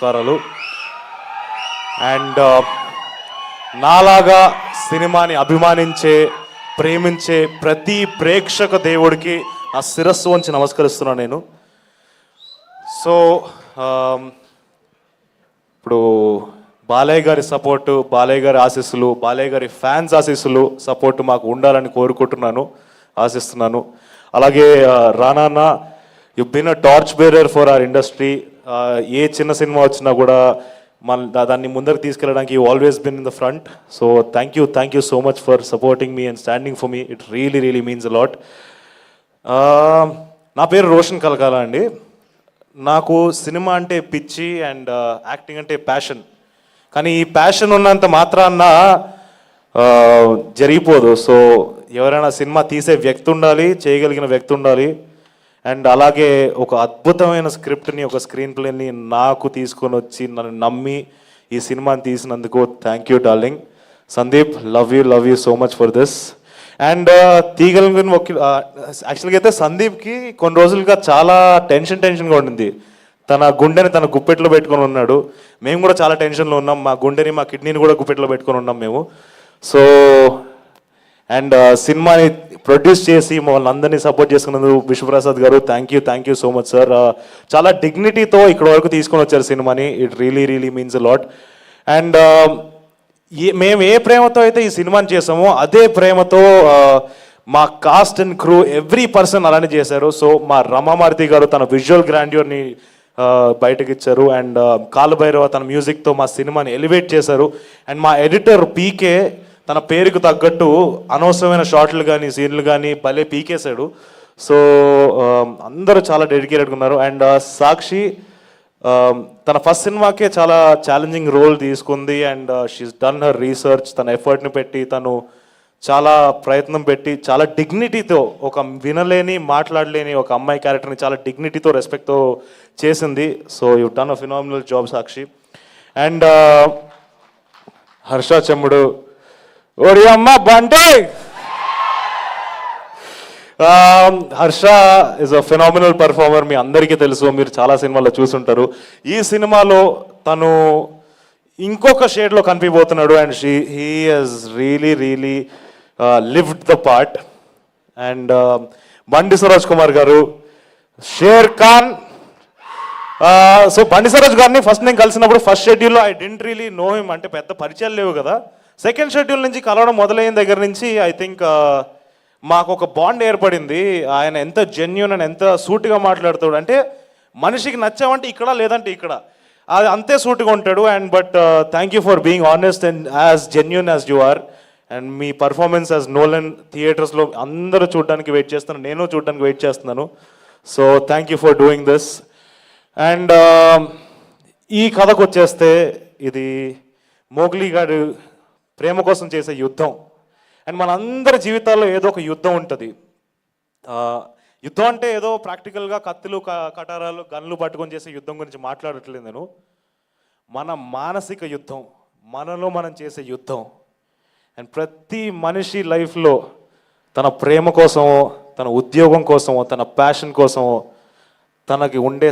నమస్కారాలు. అండ్ నాలాగా సినిమాని అభిమానించే, ప్రేమించే ప్రతి ప్రేక్షక దేవుడికి నా శిరస్సు వంచి నమస్కరిస్తున్నాను నేను. సో ఇప్పుడు బాలయ్య గారి సపోర్టు, బాలయ్య గారి ఆశీస్సులు, బాలయ్య గారి ఫ్యాన్స్ ఆశీస్సులు సపోర్టు మాకు ఉండాలని కోరుకుంటున్నాను, ఆశిస్తున్నాను. అలాగే Rana, you been a torch bearer for our industry. ఏ చిన్న సినిమా వచ్చినా కూడా దాన్ని ముందరకు తీసుకెళ్ళడానికి you always been in the front. So thank you so much for supporting me and standing for me. It really means a lot. నా పేరు రోషన్ కలకాల అండి. నాకు సినిమా అంటే పిచ్చి అండ్ యాక్టింగ్ అంటే ప్యాషన్. కానీ ఈ ప్యాషన్ ఉన్నంత మాత్రాన జరిగిపోదు. సో ఎవరైనా సినిమా తీసే వ్యక్తి ఉండాలి, చేయగలిగిన వ్యక్తి ఉండాలి. అండ్ అలాగే ఒక అద్భుతమైన స్క్రిప్ట్ని, ఒక స్క్రీన్ ప్లేని నాకు తీసుకొని వచ్చి నన్ను నమ్మి ఈ సినిమాని తీసినందుకు thank you darling. Sandeep, love you so much for this. And తీగలిగిన యాక్చువల్గా అయితే సందీప్కి కొన్ని రోజులుగా చాలా టెన్షన్గా ఉండింది. తన గుండెని తన గుప్పెట్లో పెట్టుకొని ఉన్నాడు. మేము కూడా చాలా టెన్షన్లో ఉన్నాం. మా గుండెని, మా కిడ్నీని కూడా గుప్పెట్లో పెట్టుకొని ఉన్నాం మేము. సో అండ్ సినిమాని ప్రొడ్యూస్ చేసి మమ్మల్ని అందరినీ సపోర్ట్ చేసుకున్నందుకు విశ్వప్రసాద్ గారు thank you so much sir. చాలా డిగ్నిటీతో ఇక్కడ వరకు తీసుకొని వచ్చారు సినిమాని. It really means a lot. And మేము ఏ ప్రేమతో అయితే ఈ సినిమాని చేసామో అదే ప్రేమతో మా cost and crew every person అలానే చేశారు. సో మా రమామారుతి గారు తన విజువల్ గ్రాండ్యూర్ని బయటకు ఇచ్చారు. అండ్ కాలభైరవ తన మ్యూజిక్తో మా సినిమాని ఎలివేట్ చేశారు. అండ్ మా ఎడిటర్ పీకే తన పేరుకు తగ్గట్టు అనవసరమైన షార్ట్లు కానీ సీన్లు కానీ భలే పీకేశాడు. సో అందరూ చాలా డెడికేటెడ్గా ఉన్నారు. అండ్ సాక్షి తన ఫస్ట్ సినిమాకే చాలా ఛాలెంజింగ్ రోల్ తీసుకుంది. And she's done her research. తన ఎఫర్ట్ని పెట్టి, తను చాలా ప్రయత్నం పెట్టి, చాలా డిగ్నిటీతో, ఒక వినలేని మాట్లాడలేని ఒక అమ్మాయి క్యారెక్టర్ని చాలా డిగ్నిటీతో, రెస్పెక్ట్తో చేసింది. So you done a phenomenal job Sakshi. And Harsha Chemudu, ఓడి అమ్మ బంటే. Harsha is a phenomenal performer. మీ అందరికీ తెలుసు, మీరు చాలా సినిమాల్లో చూసుంటారు. ఈ సినిమాలో తను ఇంకొక షేడ్లో కనిపిపోతున్నాడు. And he has really lived the part. And Bandi Saroj Kumar గారు, షేర్ ఖాన్. సో బండి సరోజ్ గారిని ఫస్ట్ నేను కలిసినప్పుడు ఫస్ట్ షెడ్యూల్లో I didn't really know him. అంటే పెద్ద పరిచయాలు లేవు కదా. సెకండ్ షెడ్యూల్ నుంచి కలవడం మొదలైన దగ్గర నుంచి ఐ థింక్ మాకు ఒక బాండ్ ఏర్పడింది. ఆయన ఎంత జెన్యూన్ అండ్ ఎంత సూటిగా మాట్లాడుతాడు అంటే, మనిషికి నచ్చామంటే ఇక్కడ, లేదంటే ఇక్కడ, అది అంతే సూటిగా ఉంటాడు. And but thank you for being honest and as genuine as you are. And మీ పర్ఫార్మెన్స్ యాజ్ నోలన్ థియేటర్స్లో అందరూ చూడడానికి వెయిట్ చేస్తున్నాను, నేను చూడడానికి వెయిట్ చేస్తున్నాను. So thank you for doing this. And ఈ కథకు వచ్చేస్తే, ఇది మోగ్లీ గారు ప్రేమ కోసం చేసే యుద్ధం. అండ్ మనందరి జీవితాల్లో ఏదో ఒక యుద్ధం ఉంటుంది. యుద్ధం అంటే ఏదో ప్రాక్టికల్గా కత్తులు, కటారాలు, గన్లు పట్టుకొని చేసే యుద్ధం గురించి మాట్లాడట్లేదు నేను. మన మానసిక యుద్ధం, మనలో మనం చేసే యుద్ధం. అండ్ ప్రతి మనిషి లైఫ్లో తన ప్రేమ కోసమో, తన ఉద్యోగం కోసమో, తన ప్యాషన్ కోసమో తనకి ఉండే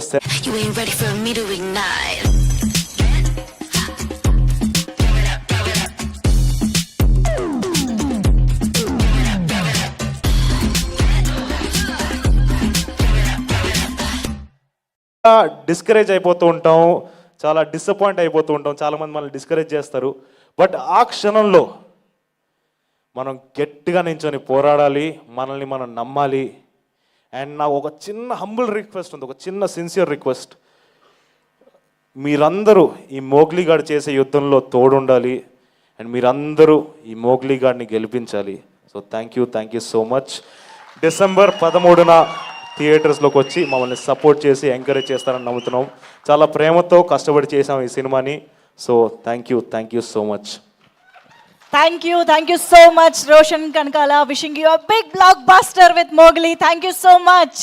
డిస్కరేజ్ అయిపోతూ ఉంటాం, చాలా డిసప్పాయింట్ అయిపోతూ ఉంటాం. చాలామంది మనల్ని డిస్కరేజ్ చేస్తారు. బట్ ఆ క్షణంలో మనం గట్టిగా నించొని పోరాడాలి, మనల్ని మనం నమ్మాలి. అండ్ నాకు ఒక చిన్న హంబుల్ రిక్వెస్ట్ ఉంది, ఒక చిన్న సిన్సియర్ రిక్వెస్ట్. మీరందరూ ఈ మోగ్లీ గాడు చేసే యుద్ధంలో తోడుండాలి. అండ్ మీరందరూ ఈ మోగ్లీ గాడిని గెలిపించాలి. So thank you so much. December 13న థియేటర్స్లోకి వచ్చి మమ్మల్ని సపోర్ట్ చేసి ఎంకరేజ్ చేస్తారని నమ్ముతున్నాం. చాలా ప్రేమతో కష్టపడి చేసాం ఈ సినిమాని. So thank you so much. Thank you so much, Roshan Kanakala. Wishing you a big blockbuster with Mowgli. Thank you so much.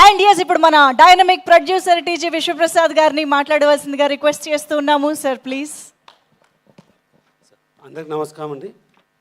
And yes, ఇప్పుడు మన డైనమిక్ ప్రొడ్యూసర్ టీజీ విశ్వప్రసాద్ గారిని మాట్లాడవలసిందిగా రిక్వెస్ట్ చేస్తున్నాము. Sir please. అందరికి నమస్కారం అండి.